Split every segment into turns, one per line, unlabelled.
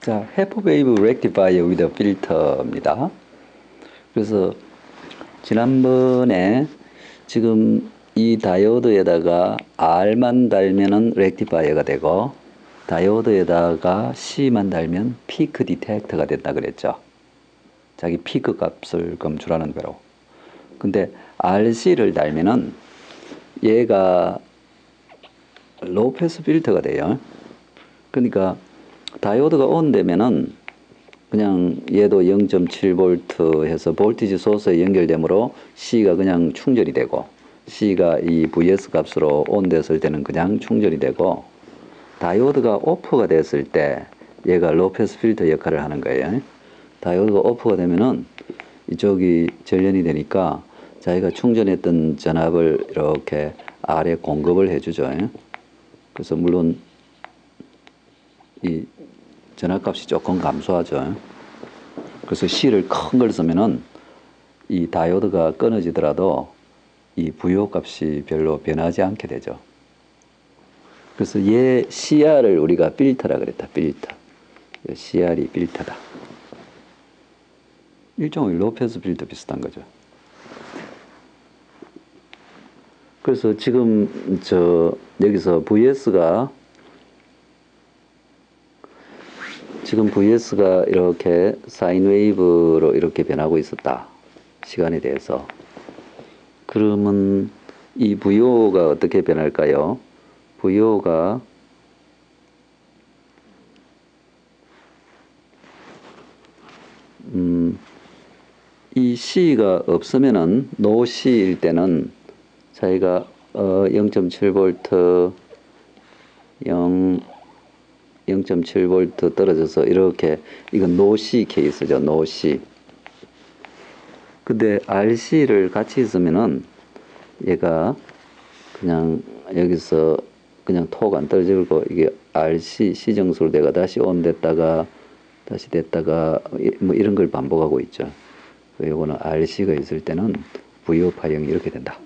자, 해프 웨이브 렉티파이어 위드 필터입니다. 그래서 지난번에 지금 이 다이오드에다가 R만 달면은 렉티파이어가 되고 다이오드에다가 C만 달면 피크 디텍터가 된다 그랬죠. 자기 피크 값을 검출하는 거로. 근데 RC를 달면은 얘가 로우 패스 필터가 돼요. 그러니까 다이오드가 ON 되면은 그냥 얘도 0.7V 해서 볼티지 소스에 연결되므로 C가 그냥 충전이 되고 C가 이 VS 값으로 ON 됐을 때는 그냥 충전이 되고 다이오드가 오프가 됐을 때 얘가 로우 패스 필터 역할을 하는 거예요. 다이오드가 오프가 되면은 이쪽이 전련이 되니까 자기가 충전했던 전압을 이렇게 R에 공급을 해주죠. 그래서 물론 이 전압값이 조금 감소하죠. 그래서 C를 큰 걸 쓰면은 이 다이오드가 끊어지더라도 이 부요값이 별로 변하지 않게 되죠. 그래서 얘 CR을 우리가 필터라 그랬다. 필터. CR이 필터다. 일종의 로페스 필터 비슷한 거죠. 그래서 지금 여기서 VS가 이렇게 사인 웨이브로 이렇게 변하고 있었다. 시간에 대해서. 그러면 이 VO가 어떻게 변할까요? VO가 이 C가 없으면은 노 C일 때는 자기가 0.7V 0.7V 떨어져서 이렇게 이건 노 C 케이스죠. 노 C. 근데 RC를 같이 있으면은 얘가 그냥 여기서 그냥 톡 안 떨어지고 이게 RC C정수로 내가 다시 ON 됐다가 다시 됐다가 뭐 이런 걸 반복하고 있죠. 요거는 RC가 있을 때는 VO 파형이 이렇게 된다.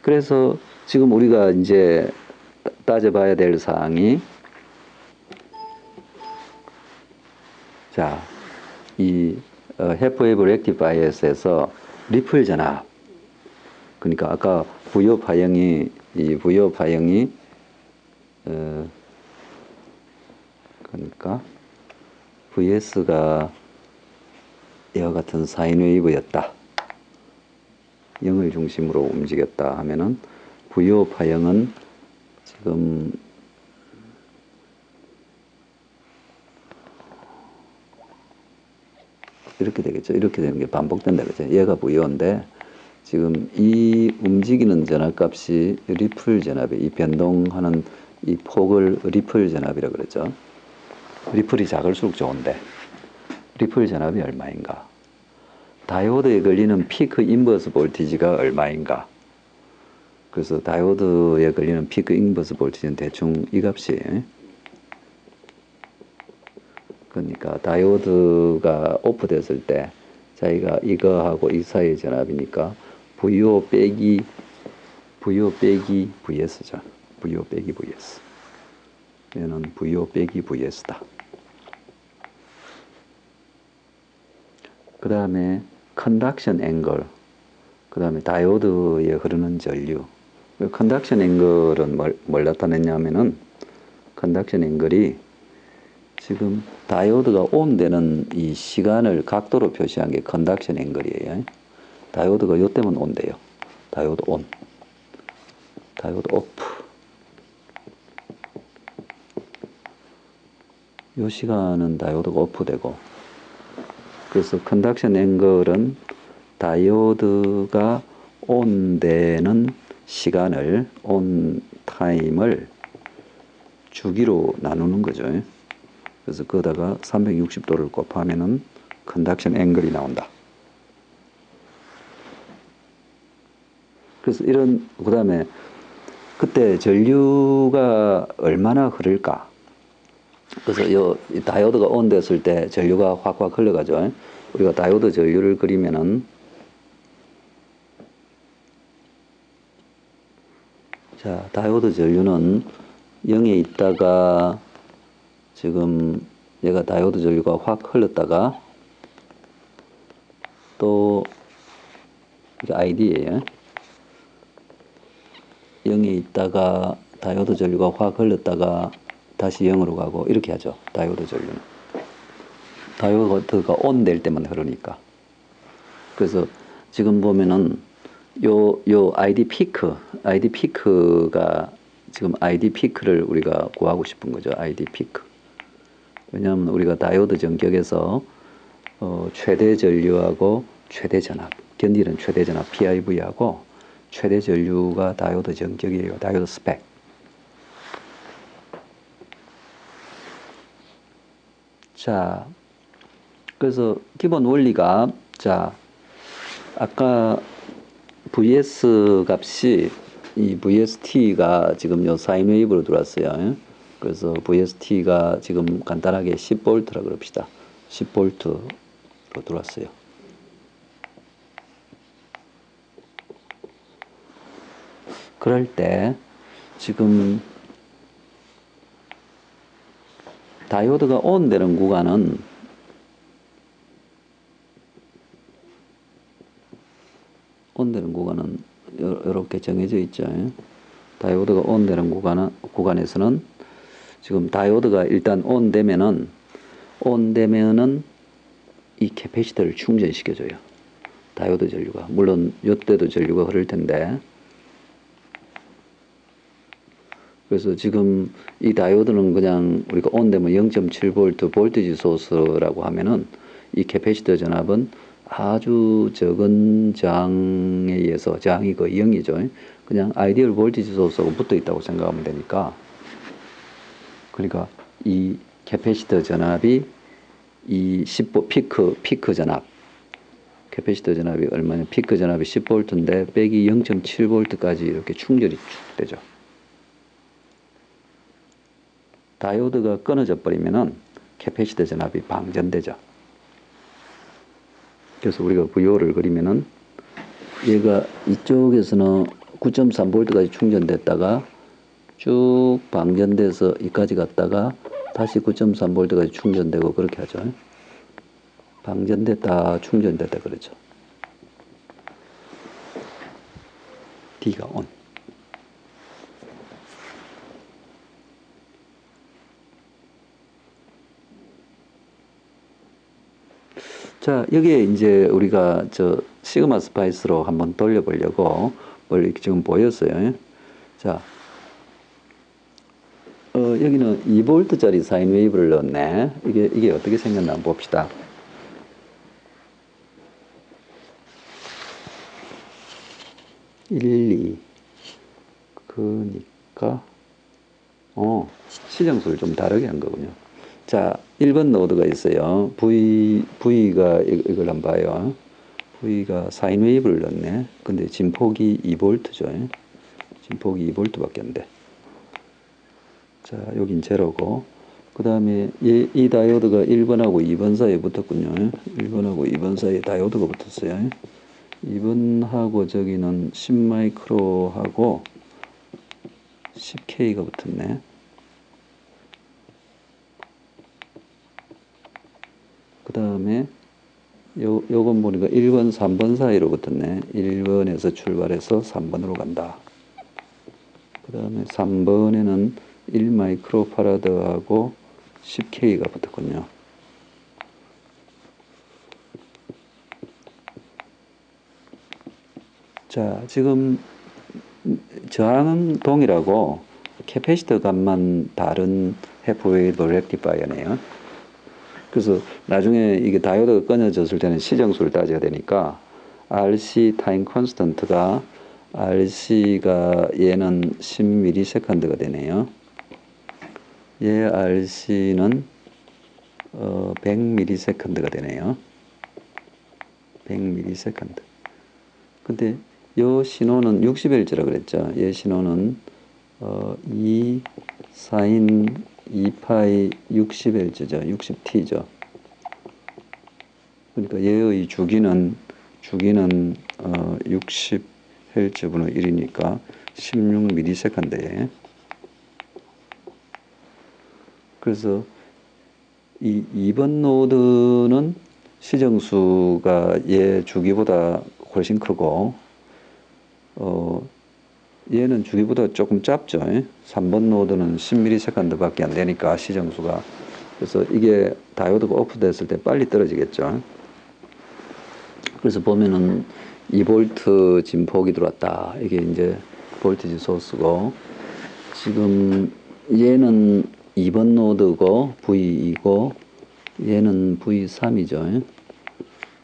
그래서 지금 우리가 이제 따져봐야 될 사항이 자, 이 해프웨이브 렉티파이어에서 리플 전압 그러니까 아까 VO 파형이 그러니까 VS가 이와 같은 사인 웨이브였다. 0을 중심으로 움직였다 하면은 VO 파형은 지금 이렇게 되겠죠. 이렇게 되는 게 반복된다 그죠. 얘가 VO인데 지금 이 움직이는 전압값이 리플 전압이 이 변동하는 이 폭을 리플 전압이라고 그랬죠. 리플이 작을수록 좋은데 리플 전압이 얼마인가? 다이오드에 걸리는 피크 인버스 볼티지가 얼마인가? 그래서 다이오드에 걸리는 피크 인버스 볼티지는 대충 이 값이에요. 그러니까 다이오드가 오프 됐을 때 자기가 이거하고 이 사이의 전압이니까 VO 빼기 VS죠. VO 빼기 VS. 얘는 VO 빼기 VS다. 그 다음에 컨덕션 앵글, 그 다음에 다이오드에 흐르는 전류. 컨덕션 앵글은 뭘 나타냈냐면은 컨덕션 앵글이 지금 다이오드가 ON 되는 이 시간을 각도로 표시한 게 컨덕션 앵글이에요. 다이오드가 요 때문에 ON 돼요. 다이오드 ON, 다이오드 오프. 요 시간은 다이오드가 오프되고 그래서 컨덕션 앵글은 다이오드가 ON 되는 시간을 ON 타임을 주기로 나누는 거죠. 그래서 거기다가 360도를 곱하면은 컨덕션 앵글이 나온다. 그래서 그 다음에 그때 전류가 얼마나 흐를까? 그래서 이 다이오드가 ON 됐을 때 전류가 확확 흘러가죠. 우리가 다이오드 전류를 그리면은 자, 다이오드 전류는 0에 있다가 지금 얘가 다이오드 전류가 확 흘렀다가 또 이게 ID예요. 0에 있다가 다이오드 전류가 확 흘렀다가 다시 0으로 가고 이렇게 하죠. 다이오드 전류는. 다이오드가 ON 될 때만 흐르니까. 그래서 지금 보면은 요 ID 피크가 지금 ID 피크를 우리가 구하고 싶은 거죠. ID 피크. 왜냐하면 우리가 다이오드 전격에서 최대 전류하고 최대 전압, 견디는 최대 전압 PIV하고 최대 전류가 다이오드 전격이에요. 다이오드 스펙. 자, 그래서 기본 원리가, 자, 아까 VS 값이 이 VST가 지금 요 사인 웨이브로 들어왔어요. 그래서 VST가 지금 간단하게 10V라 그럽시다. 10V로 들어왔어요. 그럴 때 지금 다이오드가 ON 되는 구간은 이렇게 정해져 있죠. 다이오드가 ON 되는 구간에서는 지금 다이오드가 일단 ON 되면은 이 캐패시터를 충전시켜줘요. 다이오드 전류가. 물론 이때도 전류가 흐를 텐데. 그래서 지금 이 다이오드는 그냥 우리가 ON 되면 0.7V 볼티지 소스라고 하면은 이 캐패시터 전압은 아주 적은 저항에 의해서, 저항이 거의 0이죠. 그냥 아이디얼 볼티지 소스하고 붙어 있다고 생각하면 되니까. 그러니까 이 캐패시터 전압이 이 피크 전압, 캐패시터 전압이 얼마냐, 피크 전압이 10V인데 빼기 0.7V까지 이렇게 충전이 되죠. 다이오드가 끊어져 버리면은 캐패시터 전압이 방전되죠. 그래서 우리가 VO를 그리면은 얘가 이쪽에서는 9.3V까지 충전됐다가 쭉 방전돼서 이까지 갔다가 다시 9.3V까지 충전되고 그렇게 하죠. 방전됐다 충전됐다 그러죠. D가 ON. 자, 여기에 이제 우리가 저 시그마 스파이스로 한번 돌려보려고 뭘 지금 보였어요. 자, 여기는 2V짜리 사인 웨이브를 넣었네. 이게 어떻게 생겼나 한번 봅시다. 1, 2. 그니까, 시정수를 좀 다르게 한 거군요. 자, 1번 노드가 있어요. V가 이걸 한번 봐요. V가 사인 웨이브를 넣네. 근데 진폭이 2V죠. 진폭이 2V밖에 안 돼. 자, 여긴 제로고. 그 다음에 이 다이오드가 1번하고 2번 사이에 붙었군요. 1번하고 2번 사이에 다이오드가 붙었어요. 2번하고 저기는 10마이크로하고 10K가 붙었네. 그 다음에 요건 보니까 1번, 3번 사이로 붙었네. 1번에서 출발해서 3번으로 간다. 그 다음에 3번에는 1마이크로파라드하고 10K가 붙었군요. 자, 지금 저항은 동일하고 캐패시터 값만 다른 해프웨이브 렉티파이어네요. 그래서 나중에 이게 다이오드가 끊어졌을 때는 시정수를 따져야 되니까 RC 타임 컨스턴트가 RC가 얘는 10ms가 되네요. 얘 RC는 100ms가 되네요. 100ms. 근데 요 신호는 60Hz라 그랬죠. 얘 신호는 2 사인 2파이 60Hz죠. 60T죠. 그러니까 얘의 주기는 60 헬츠분의 1이니까 16ms에. 그래서 이 2번 노드는 시정수가 얘 주기보다 훨씬 크고 얘는 주기보다 조금 짧죠. 3번 노드는 10ms 밖에 안 되니까 시정수가. 그래서 이게 다이오드가 오프됐을 때 빨리 떨어지겠죠. 그래서 보면은 2V 진폭이 들어왔다. 이게 이제 볼티지 소스고, 지금 얘는 2번 노드고 V2고 얘는 V3이죠.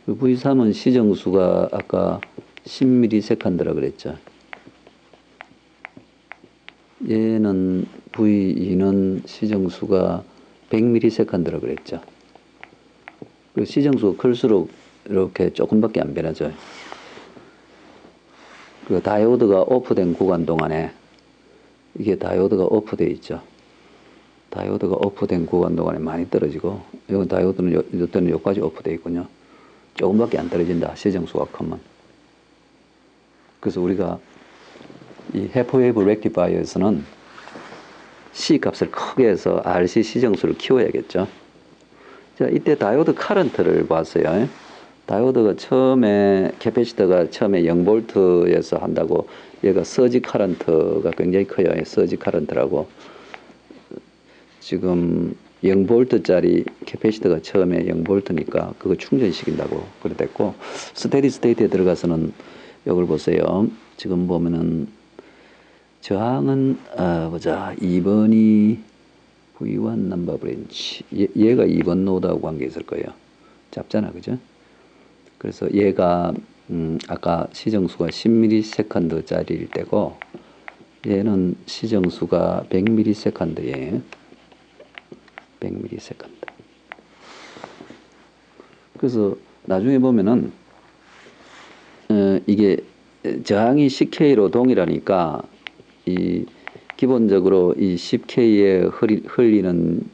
V3은 시정수가 아까 10ms라 그랬죠. 얘는 V2는 시정수가 100ms라 그랬죠. 그 시정수가 클수록 이렇게 조금밖에 안 변하죠. 그 다이오드가 오프된 구간 동안에, 이게 다이오드가 오프되어 있죠. 다이오드가 오프된 구간 동안에 많이 떨어지고, 이건 다이오드는 이때는 여기까지 오프되어 있군요. 조금밖에 안 떨어진다, 시정수가 크면. 그래서 우리가 이 해프웨이브 렉티파이어에서는 C 값을 크게 해서 RC 시정수를 키워야겠죠. 자, 이때 다이오드 카런트를 봤어요. 다이오드가 처음에, 캐패시터가 처음에 0V에서 한다고, 얘가 서지 카런트가 굉장히 커요. 서지 카런트라고. 지금 0V짜리 캐패시터가 처음에 0V니까 그거 충전시킨다고 그랬고, 스테디 스테이트에 들어가서는 이걸 보세요. 지금 보면은 저항은 보자. 2번이 V1 넘버 브랜치. 얘가 2번 노드하고 관계 있을 거예요. 잡잖아, 그죠? 그래서 얘가 아까 시정수가 10ms짜리일 때고, 얘는 시정수가 100ms예요. 100ms. 그래서 나중에 보면은 이게 저항이 10K로 동일하니까 이 기본적으로 이 10K에 흘리는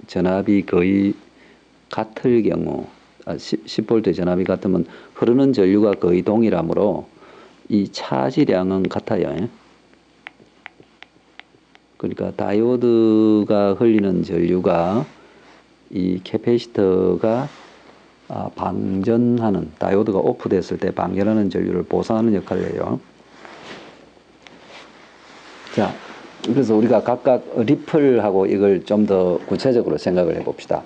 전압이 거의 같을 경우, 10V 전압이 같으면 흐르는 전류가 거의 동일하므로 이 차지량은 같아요. 그러니까 다이오드가 흘리는 전류가 이 캐패시터가 방전하는, 다이오드가 오프됐을 때 방전하는 전류를 보상하는 역할을 해요. 자, 그래서 우리가 각각 리플하고 이걸 좀 더 구체적으로 생각을 해봅시다.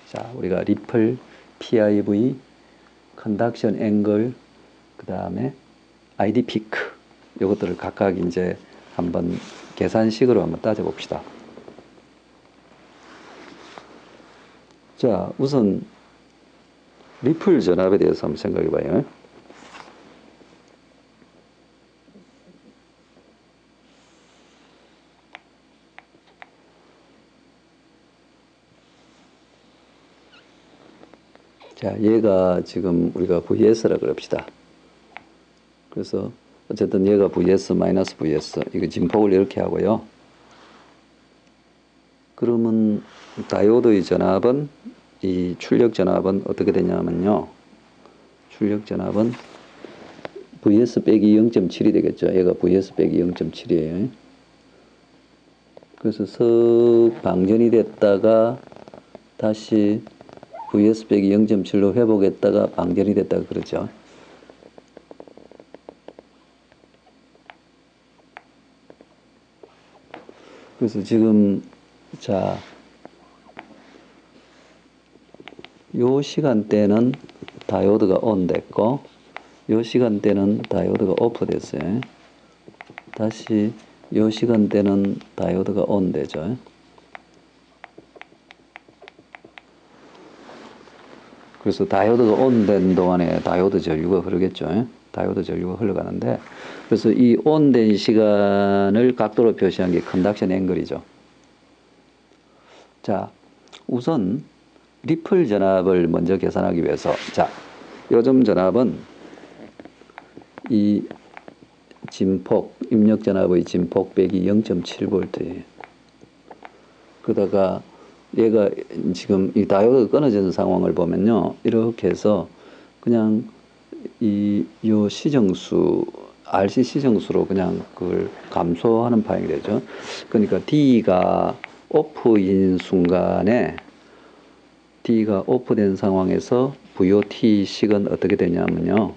자, 우리가 리플, PIV, 컨덕션 앵글, 그 다음에 ID 피크, 이것들을 각각 이제 한번 계산식으로 한번 따져봅시다. 자, 우선 리플 전압에 대해서 한번 생각해 봐요. 자, 얘가 지금 우리가 VS라 그럽시다. 그래서 어쨌든 얘가 VS 마이너스 VS, 이거 진폭을 이렇게 하고요. 그러면 다이오드의 전압은, 이 출력 전압은 어떻게 되냐면요. 출력 전압은 VS 빼기 0.7이 되겠죠. 얘가 VS 빼기 0.7이에요. 그래서 석 방전이 됐다가 다시 VS 빼기 0.7로 회복했다가 방전이 됐다가 그러죠. 그래서 지금 자, 요 시간대는 다이오드가 ON 됐고, 요 시간대는 다이오드가 OFF 됐어요. 다시 요 시간대는 다이오드가 ON 되죠. 그래서 다이오드가 ON 된 동안에 다이오드 전류가 흐르겠죠. 다이오드 전류가 흘러가는데, 그래서 이 ON 된 시간을 각도로 표시한 게 컨덕션 앵글이죠. 자, 우선 리플 전압을 먼저 계산하기 위해서, 자, 요즘 전압은 이 진폭, 입력 전압의 진폭 빼기 0.7V예요. 그러다가 얘가 지금 이 다이오드가 끊어지는 상황을 보면요, 이렇게 해서 그냥 요 시정수 RCC 정수로 그냥 그걸 감소하는 파형이 되죠. 그러니까 D가 오프인 순간에 D가 오프된 상황에서 VOT식은 어떻게 되냐면요.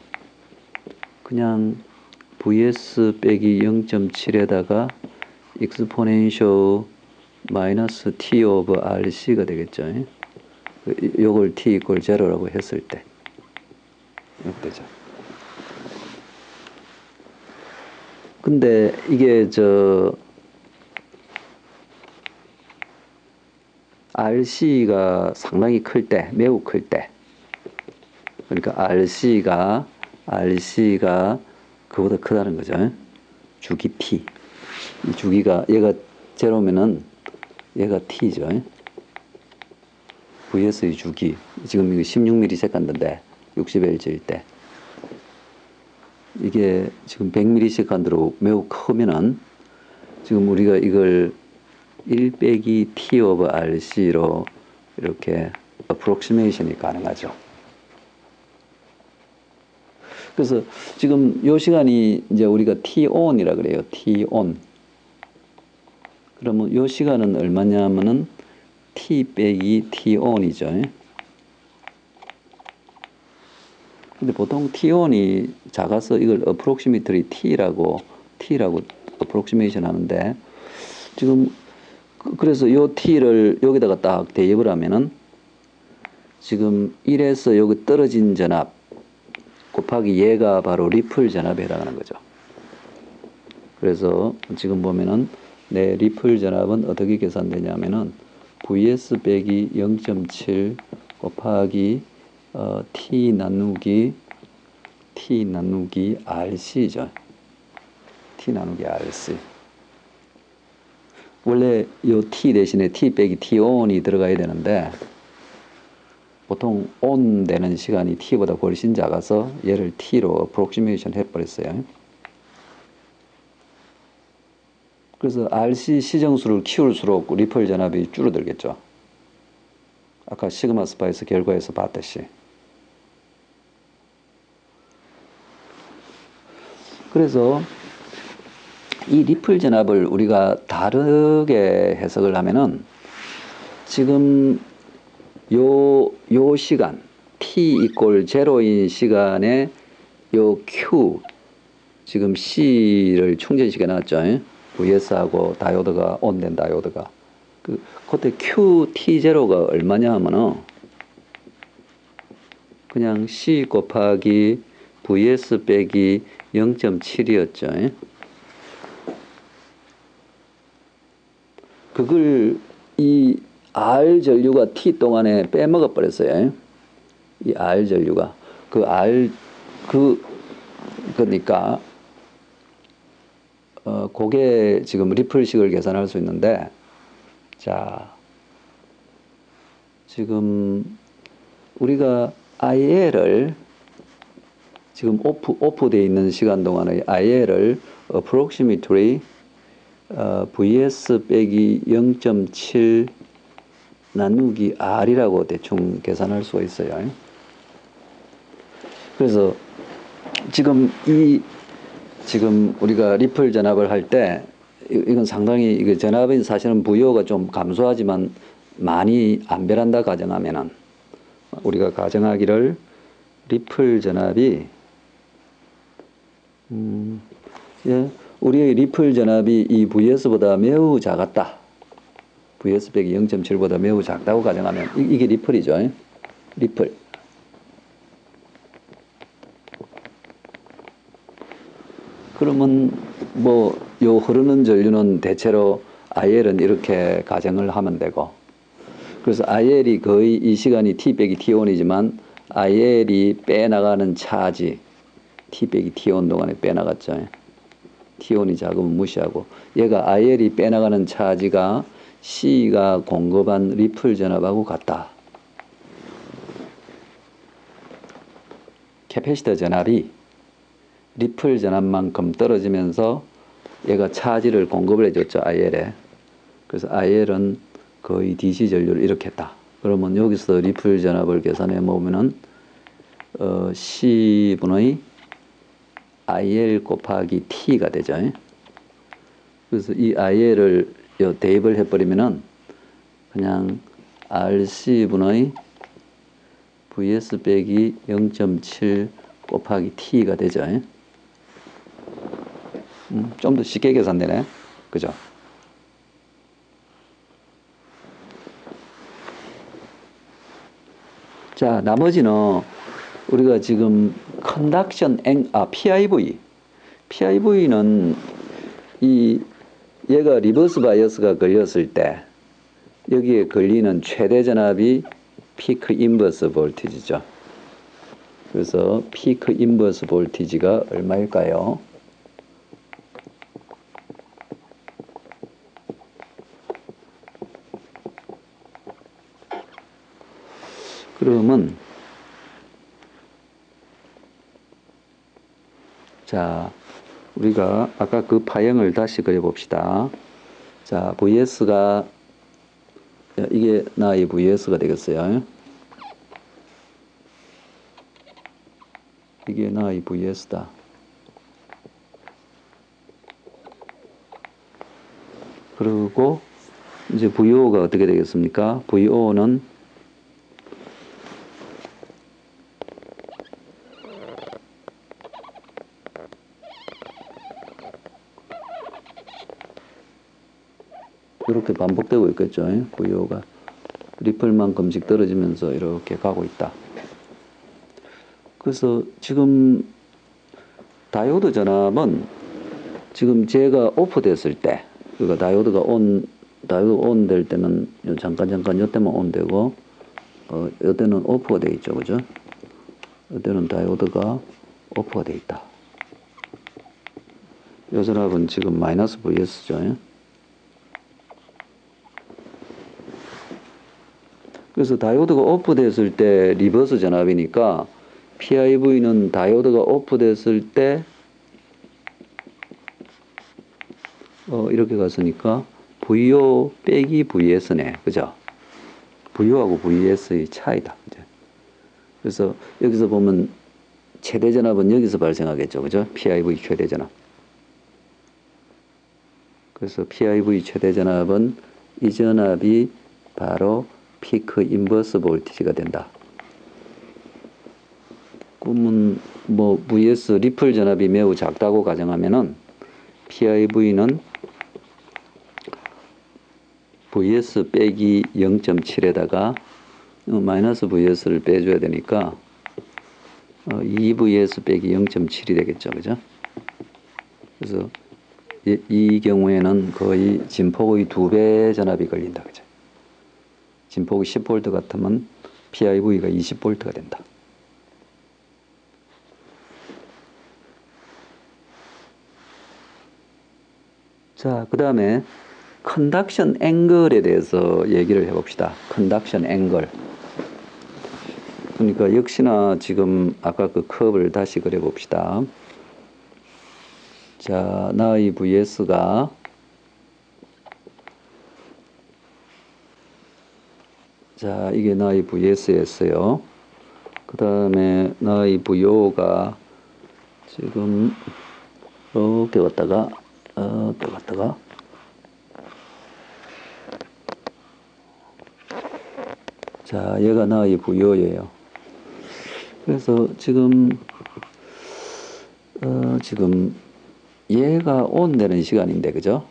그냥 VS 빼기 0.7에다가 exponential 마이너스 T 오브 RC가 되겠죠. 요걸 T 이퀄 제로라고 했을 때 이렇게 되죠. 근데 이게 RC가 상당히 클 때, 매우 클 때, 그러니까 RC가 그보다 크다는 거죠. 주기 T. 이 주기가 얘가 제로면은 얘가 T죠. VS의 주기. 지금 이거 16ms인데 60Hz일 때. 이게 지금 100ms로 매우 크면은 지금 우리가 이걸 1 빼기 T 오브 RC로 이렇게 approximation이 가능하죠. 그래서 지금 요 시간이 이제 우리가 T-on이라 그래요. T-on. 그러면 요 시간은 얼마냐면은 T 빼기 T-on이죠. 근데 보통 T-on이 작아서 이걸 approximately T라고 approximation 하는데 지금 그래서 요 T를 여기다가 딱 대입을 하면은 지금 1에서 여기 떨어진 전압 곱하기 얘가 바로 리플 전압에 해당하는 거죠. 그래서 지금 보면은 내 리플 전압은 어떻게 계산되냐면은 VS 빼기 0.7 곱하기 T 나누기 RC죠. T 나누기 RC. 원래 요 T 대신에 T 빼기 T-on이 들어가야 되는데 보통 on 되는 시간이 T보다 훨씬 작아서 얘를 T로 approximation 해버렸어요. 그래서 RC 시정수를 키울수록 리플 전압이 줄어들겠죠. 아까 시그마 스파이스 결과에서 봤듯이. 그래서 이 리플 전압을 우리가 다르게 해석을 하면은 지금 요 시간 T 이퀄 제로인 시간에 요 Q 지금 C를 충전시켜 놨죠. VS하고 다이오드가 온된 다이오드가 그때 QT0가 얼마냐 하면은 그냥 C 곱하기 VS 빼기 0.7이었죠. 그걸 이 R 전류가 T 동안에 빼먹어 버렸어요. 이 R 전류가 그러니까 그게 지금 리플식을 계산할 수 있는데 자 지금 우리가 IL을 지금 오프되어 있는 시간 동안의 IL을 approximately VS 빼기 0.7 나누기 R이라고 대충 계산할 수가 있어요. 그래서 지금 우리가 리플 전압을 할 때 이건 상당히 이게 전압은 사실은 VO가 좀 감소하지만 많이 안 변한다 가정하면은 우리가 가정하기를 리플 전압이 예, 우리의 리플 전압이 이 VS보다 매우 작았다. VS 빼기 0.7보다 매우 작다고 가정하면 이게 리플이죠. 리플. 그러면 뭐 요 흐르는 전류는 대체로 IL은 이렇게 가정을 하면 되고 그래서 IL이 거의 이 시간이 T 빼기 T1이지만 IL이 빼나가는 차지 T 빼기 T1 동안에 빼나갔죠. T1이 작으면 무시하고 얘가 IL이 빼나가는 차지가 C가 공급한 리플 전압하고 같다. 캐패시터 전압이 리플 전압만큼 떨어지면서 얘가 차지를 공급을 해줬죠. IL에. 그래서 IL은 거의 DC 전류를 이렇게 했다. 그러면 여기서 리플 전압을 계산해 보면은 C분의 IL 곱하기 T가 되죠. 그래서 이 IL을 대입을 해버리면은 그냥 RC분의 VS 빼기 0.7 곱하기 T가 되죠. 좀 더 쉽게 계산되네. 그죠? 자, 나머지는 우리가 지금 PIV는 얘가 리버스 바이어스가 걸렸을 때 여기에 걸리는 최대 전압이 피크 인버스 볼티지죠. 그래서 피크 인버스 볼티지가 얼마일까요? 그러면 자, 우리가 아까 그 파형을 다시 그려봅시다. 자, VS가 이게 나의 VS가 되겠어요. 이게 나의 VS다. 그리고 이제 VO가 어떻게 되겠습니까? VO는 이렇게 반복되고 있겠죠. VO가 리플만큼씩 떨어지면서 이렇게 가고 있다. 그래서 지금 다이오드 전압은 지금 제가 오프 됐을 때, 그러니까 다이오드 온 될 때는 잠깐 이때만 온 되고, 이때는 오프가 돼 있죠, 그죠? 이때는 다이오드가 오프가 돼 있다. 이 전압은 지금 마이너스 VS죠. 그래서 다이오드가 오프 됐을 때 리버스 전압이니까 PIV는 다이오드가 오프 됐을 때 이렇게 갔으니까 VO 빼기 VS네. 그죠? VO하고 VS의 차이다. 그죠? 그래서 여기서 보면 최대 전압은 여기서 발생하겠죠. 그죠? PIV 최대 전압. 그래서 PIV 최대 전압은 이 전압이 바로 피크 인버스 볼티지가 된다. 그러면 뭐 VS 리플 전압이 매우 작다고 가정하면은 PIV는 VS 빼기 0.7에다가 마이너스 VS를 빼줘야 되니까 2VS 빼기 0.7이 되겠죠. 그죠? 그래서 이 경우에는 거의 진폭의 2배 전압이 걸린다. 그죠? 진폭이 10V 같으면 PIV가 20V가 된다. 자, 그 다음에 컨덕션 앵글에 대해서 얘기를 해봅시다. 컨덕션 앵글. 그러니까 역시나 지금 아까 그 컵을 다시 그려봅시다. 자, 나의 VS가 자, 이게 나의 VS였어요. 그 다음에 나의 VO가 지금 이렇게 왔다가 자, 얘가 나의 VO예요. 그래서 지금 지금 얘가 온 되는 시간인데, 그죠?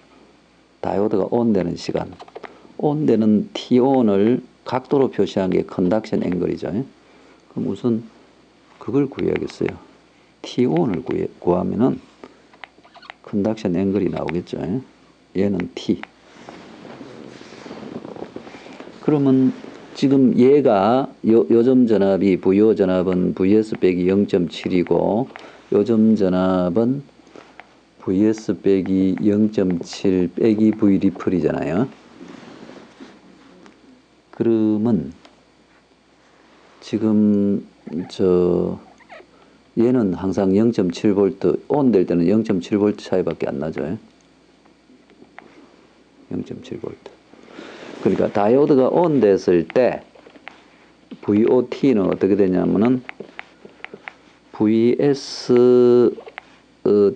다이오드가 온 되는 시간. 온 되는 T-ON을 각도로 표시한 게 컨덕션 앵글이죠. 그럼 우선 그걸 구해야겠어요. T-ON을 구하면은 컨덕션 앵글이 나오겠죠. 얘는 T. 그러면 지금 얘가 요점 전압이 VO 전압은 VS 빼기 0.7이고 요점 전압은 VS 빼기 0.7 빼기 V 리플이잖아요. 그러면 지금 얘는 항상 0.7V 온 될 때는 0.7V 차이밖에 안 나죠. 0.7V. 그러니까 다이오드가 온 됐을 때 VOT는 어떻게 되냐면은 VS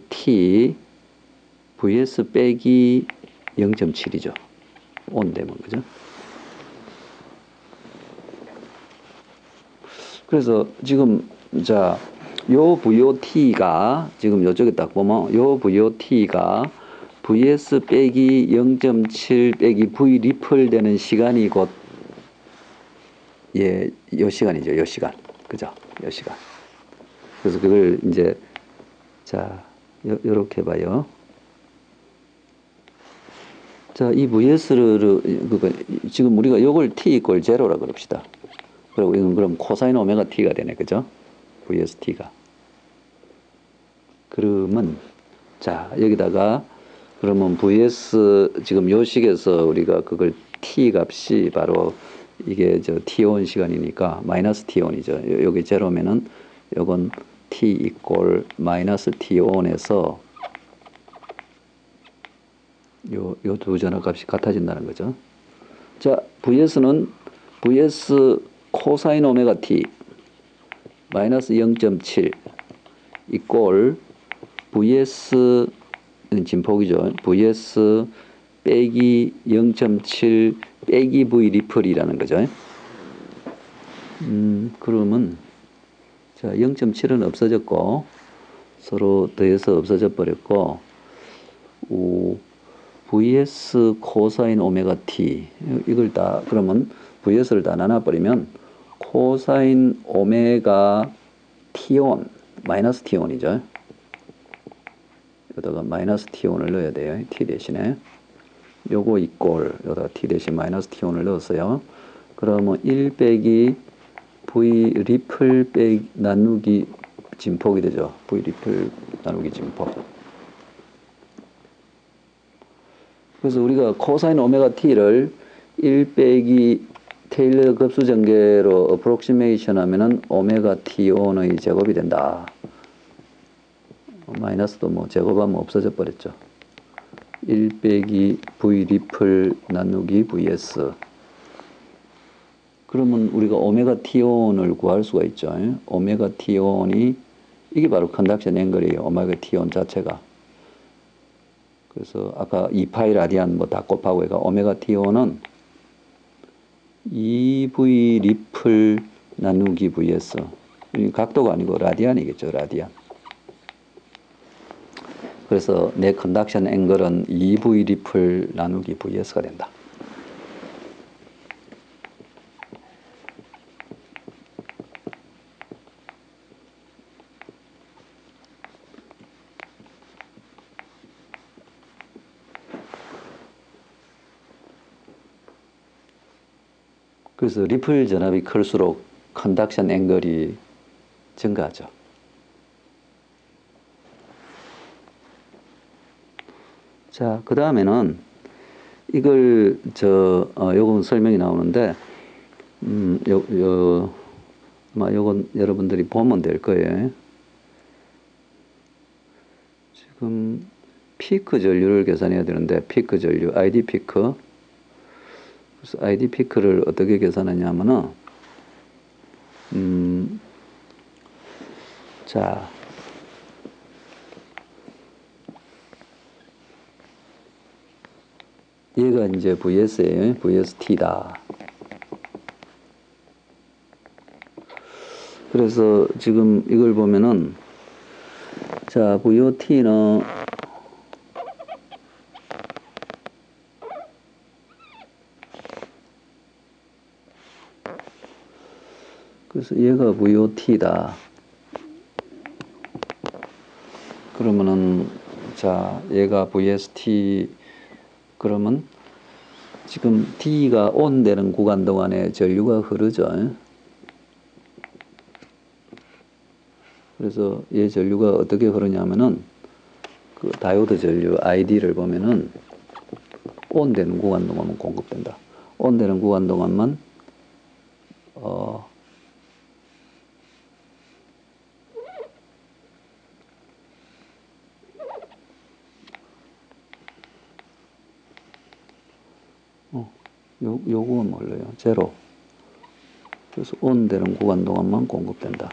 t vs 빼기 0.7이죠. 온 되면 그죠? 그래서 지금 자, 요 VOT가 지금 요쪽에 딱 보면 요 VOT가 VS 빼기 0.7 빼기 V 리플 되는 시간이 곧 예, 요 시간이죠. 요 시간. 그죠? 요 시간. 그래서 그걸 이제 자, 요렇게 봐요. 자, 이 VS를 지금 우리가 요걸 T 이퀄 제로라 그럽시다. 그리고 이건 그럼 코사인 오메가 T가 되네. 그죠? VST가. 그러면 자, 여기다가 그러면 VS 지금 요 식에서 우리가 그걸 T 값이 바로 이게 저 T1 시간이니까 마이너스 T1이죠. 여기 제로면은 요건 T 이퀄 마이너스 T1에서 요 두 전화 값이 같아진다는 거죠. 자, VS는 VS 코사인 오메가 T 마이너스 0.7 이퀄 VS 진폭이죠. VS 빼기 0.7 빼기 V 리플이라는 거죠. 그러면 자 0.7은 없어졌고 서로 더해서 없어져 버렸고 VS 코사인 오메가 T 이걸 다 그러면 VS를 다 나눠버리면 코사인 오메가 T1 마이너스 T1이죠. 여기다가 마이너스 T1을 넣어야 돼요. T 대신에 요거 이꼴 여기다가 T 대신 마이너스 T1을 넣었어요. 그러면 1 빼기 V 리플 빼기 나누기 진폭이 되죠. V 리플 나누기 진폭. 그래서 우리가 코사인 오메가 T를 1 빼기 테일러 급수 전개로 어프록시메이션 하면은 오메가 T1의 제곱이 된다. 마이너스도 뭐 제곱하면 없어져 버렸죠. 1 빼기 V 리플 나누기 VS. 그러면 우리가 오메가 T1을 구할 수가 있죠. 오메가 T1이 이게 바로 컨덕션 앵글이에요. 오메가 T1 자체가. 그래서 아까 2파이 라디안 뭐 다 곱하고 해가 오메가 T1은 2V 리플 나누기 VS. 각도가 아니고 라디안이겠죠. 라디안. 그래서 내 컨덕션 앵글은 2V 리플 나누기 VS가 된다. 그래서 리플 전압이 클수록 컨덕션 앵글이 증가하죠. 자, 그 다음에는 이걸 요건 설명이 나오는데 아마 요건 여러분들이 보면 될 거예요. 지금 피크 전류를 계산해야 되는데 피크 전류 ID 피크. 그래서 ID 피크를 어떻게 계산하냐면은 자. 얘가 이제 VS예요. VST다. 그래서 지금 이걸 보면은 자, VOT는 그래서 얘가 VOT다. 그러면은 자, 얘가 VST 그러면 지금 D가 ON 되는 구간 동안에 전류가 흐르죠. 그래서 얘 전류가 어떻게 흐르냐면은 그 다이오드 전류 ID를 보면은 ON 되는 구간 동안만 공급된다. ON 되는 구간 동안만 요거는 뭘래요? 제로. 그래서 ON 되는 구간 동안만 공급된다.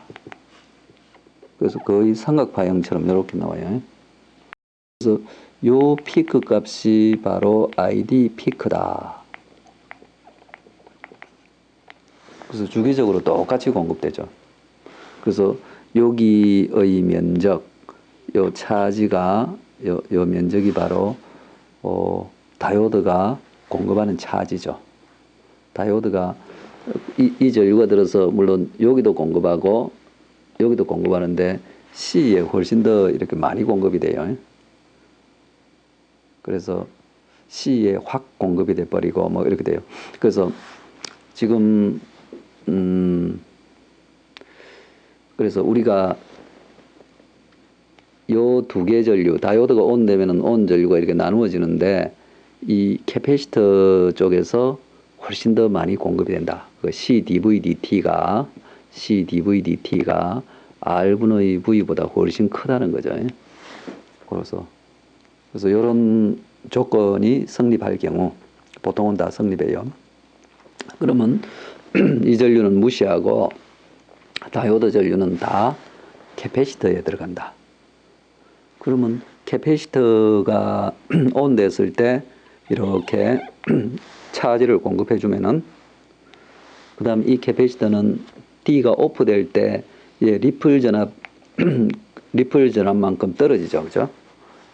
그래서 거의 삼각파형처럼 이렇게 나와요. 그래서 요 피크 값이 바로 ID 피크다. 그래서 주기적으로 똑같이 공급되죠. 그래서 여기의 면적, 요 차지가 요 면적이 바로 다이오드가 공급하는 차지죠. 다이오드가 이 전류가 들어서 물론 여기도 공급하고 여기도 공급하는데 C에 훨씬 더 이렇게 많이 공급이 돼요. 그래서 C에 확 공급이 돼 버리고 뭐 이렇게 돼요. 그래서 지금 그래서 우리가 요 두 개 전류, 다이오드가 온 되면은 온 전류가 이렇게 나누어지는데 이 캐패시터 쪽에서 훨씬 더 많이 공급이 된다. 그 CdVdt가 R분의 V보다 훨씬 크다는 거죠. 그래서 이런 조건이 성립할 경우 보통은 다 성립해요. 그러면 이 전류는 무시하고 다이오드 전류는 다 캐패시터에 들어간다. 그러면 캐패시터가 온 됐을 때 이렇게 차지를 공급해 주면은 그다음 이 캐패시터는 D가 오프 될 때 리플 전압만큼 떨어지죠. 그죠?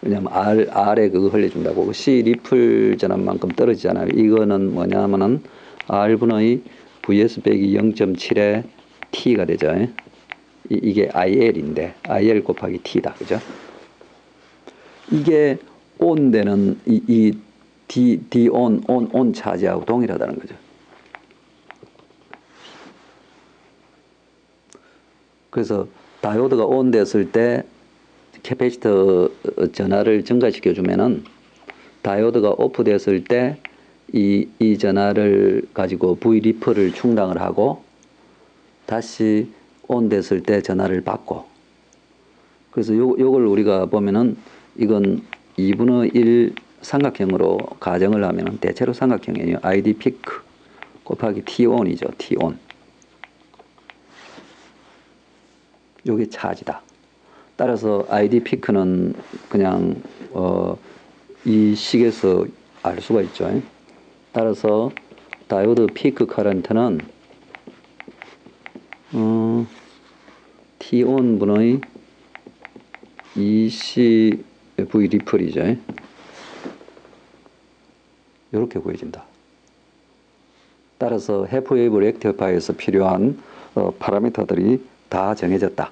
왜냐면 R에 그거 흘려준다고. C 리플 전압만큼 떨어지잖아요. 이거는 뭐냐면은 R분의 VS 빼기 0.7의 T가 되죠. 이게 IL인데 IL 곱하기 T다. 그죠? 이게 온 되는 이 D on 차지하고 동일하다는 거죠. 그래서 다이오드가 온 됐을 때 캐패시터 전하를 증가시켜 주면은 다이오드가 오프 됐을 때 이 전하를 가지고 V 리플을 충당을 하고 다시 온 됐을 때 전하를 받고 그래서 요걸 우리가 보면은 이건 2분의 1 삼각형으로 가정을 하면은 대체로 삼각형이에요. ID 피크 곱하기 T-on이죠. T-on. 요게 차지다. 따라서 ID 피크는 그냥 이 식에서 알 수가 있죠. 따라서 다이오드 피크 커런트는 T-on 분의 ECV 리플이죠. 이렇게 구해진다. 따라서 해프웨이브 렉티파이어에서 필요한 파라미터들이 다 정해졌다.